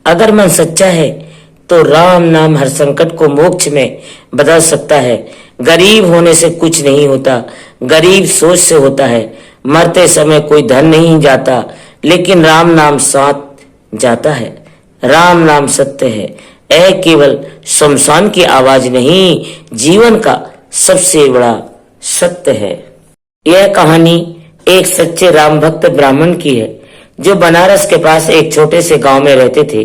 अगर मन सच्चा है तो राम नाम हर संकट को मोक्ष में बदल सकता है। गरीब होने से कुछ नहीं होता, गरीब सोच से होता है। मरते समय कोई धन नहीं जाता, लेकिन राम नाम साथ जाता है। राम नाम सत्य है, यह केवल शमशान की आवाज नहीं, जीवन का सबसे बड़ा सत्य है। यह कहानी एक सच्चे राम भक्त ब्राह्मण की है, जो बनारस के पास एक छोटे से गांव में रहते थे।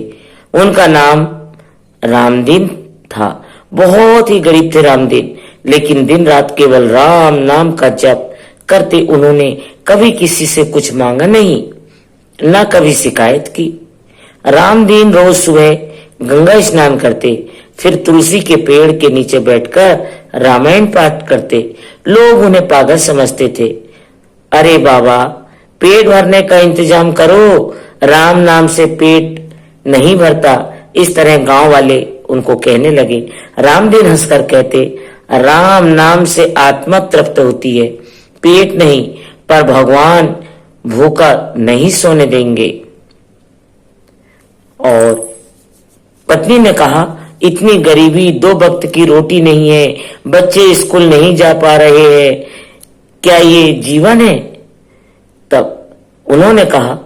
उनका नाम रामदीन था। बहुत ही गरीब थे रामदीन, लेकिन दिन रात केवल राम नाम का जप करते। उन्होंने कभी किसी से कुछ मांगा नहीं, न कभी शिकायत की। रामदीन रोज सुबह गंगा स्नान करते, फिर तुलसी के पेड़ के नीचे बैठकर रामायण पाठ करते। लोग उन्हें पागल समझते थे। अरे बाबा, पेट भरने का इंतजाम करो, राम नाम से पेट नहीं भरता। इस तरह गांव वाले उनको कहने लगे। रामदीन हंसकर कहते, राम नाम से आत्मा तृप्त होती है, पेट नहीं। पर भगवान भूखा नहीं सोने देंगे। और पत्नी ने कहा, इतनी गरीबी, 2 वक्त की रोटी नहीं है, बच्चे स्कूल नहीं जा पा रहे हैं, क्या ये जीवन है? तब उन्होंने कहा,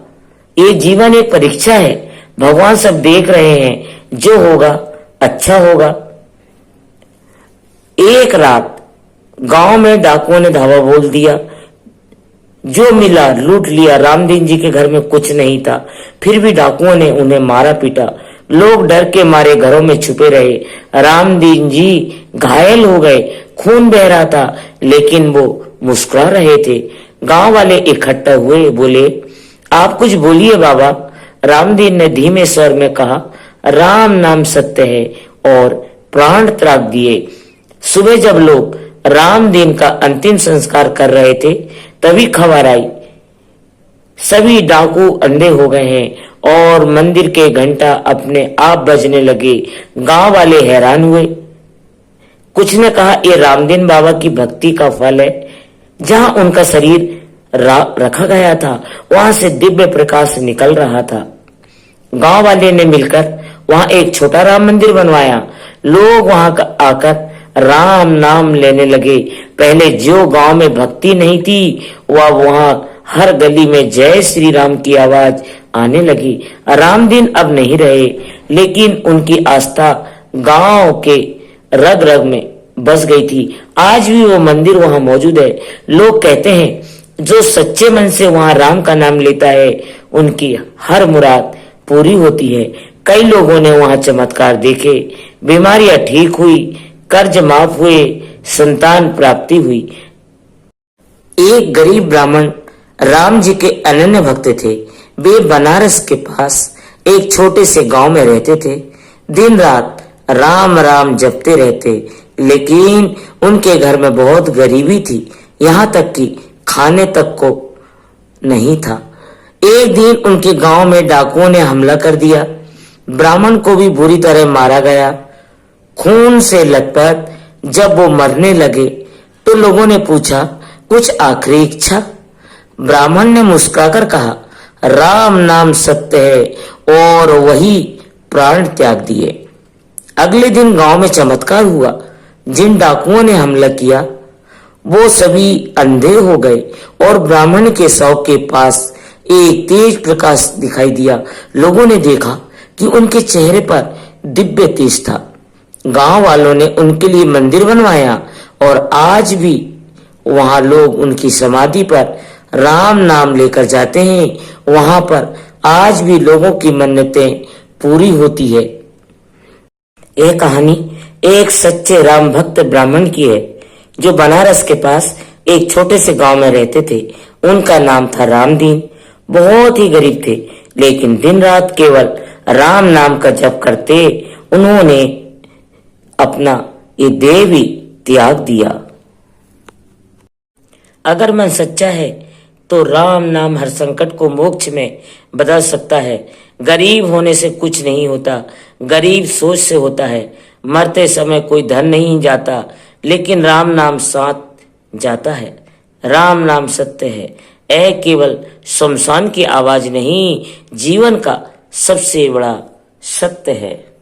ये जीवन एक परीक्षा है, भगवान सब देख रहे हैं, जो होगा अच्छा होगा। एक रात गांव में डाकुओं ने धावा बोल दिया, जो मिला लूट लिया। रामदीन जी के घर में कुछ नहीं था, फिर भी डाकुओं ने उन्हें मारा पीटा। लोग डर के मारे घरों में छुपे रहे। रामदीन जी घायल हो गए, खून बह रहा था, लेकिन वो मुस्कुरा रहे थे। गांव वाले इकट्ठा हुए, बोले, आप कुछ बोलिए बाबा। रामदीन ने धीमे स्वर में कहा, राम नाम सत्य है, और प्राण त्याग दिए। सुबह जब लोग रामदीन का अंतिम संस्कार कर रहे थे, तभी खबर आई, सभी डाकू अंधे हो गए हैं और मंदिर के घंटा अपने आप बजने लगे। गांव वाले हैरान हुए। कुछ ने कहा, ये रामदीन बाबा की भक्ति का फल है। जहां उनका शरीर रखा गया था, वहां से दिव्य प्रकाश निकल रहा था। गांव वाले ने मिलकर वहां एक छोटा राम मंदिर बनवाया। लोग वहां आकर राम नाम लेने लगे। पहले जो गांव में भक्ति नहीं थी, वह वहां हर गली में जय श्री राम की आवाज आने लगी। रामदीन अब नहीं रहे, लेकिन उनकी आस्था गांव के रग रग में बस गई थी। आज भी वो मंदिर वहां मौजूद है। लोग कहते हैं, जो सच्चे मन से वहां राम का नाम लेता है, उनकी हर मुराद पूरी होती है। कई लोगों ने वहां चमत्कार देखे, बीमारियां ठीक हुई, कर्ज माफ हुए, संतान प्राप्ति हुई। एक गरीब ब्राह्मण राम जी के अनन्य भक्त थे। वे बनारस के पास एक छोटे से गांव में रहते थे। दिन रात राम राम जपते रहते, लेकिन उनके घर में बहुत गरीबी थी, यहाँ तक कि खाने तक को नहीं था। एक दिन उनके गांव में डाकुओं ने हमला कर दिया। ब्राह्मण को भी बुरी तरह मारा गया, खून से लथपथ। जब वो मरने लगे तो लोगों ने पूछा, कुछ आखिरी इच्छा? ब्राह्मण ने मुस्कुराकर कहा, राम नाम सत्य है, और वही प्राण त्याग दिए। अगले दिन गांव में चमत्कार हुआ। जिन डाकुओं ने हमला किया, वो सभी अंधे हो गए और ब्राह्मण के शव के पास एक तेज प्रकाश दिखाई दिया। लोगों ने देखा कि उनके चेहरे पर दिव्य तेज था। गांव वालों ने उनके लिए मंदिर बनवाया, और आज भी वहां लोग उनकी समाधि पर राम नाम लेकर जाते हैं। वहां पर आज भी लोगों की मन्नतें पूरी होती है। यह कहानी एक सच्चे राम भक्त ब्राह्मण की है, जो बनारस के पास एक छोटे से गांव में रहते थे। उनका नाम था रामदीन। बहुत ही गरीब थे, लेकिन दिन रात केवल राम नाम का जप करते। उन्होंने अपना ये देह भी त्याग दिया। अगर मन सच्चा है तो राम नाम हर संकट को मोक्ष में बदल सकता है। गरीब होने से कुछ नहीं होता, गरीब सोच से होता है। मरते समय कोई धन नहीं जाता, लेकिन राम नाम साथ जाता है। राम नाम सत्य है, यह केवल शमशान की आवाज नहीं, जीवन का सबसे बड़ा सत्य है।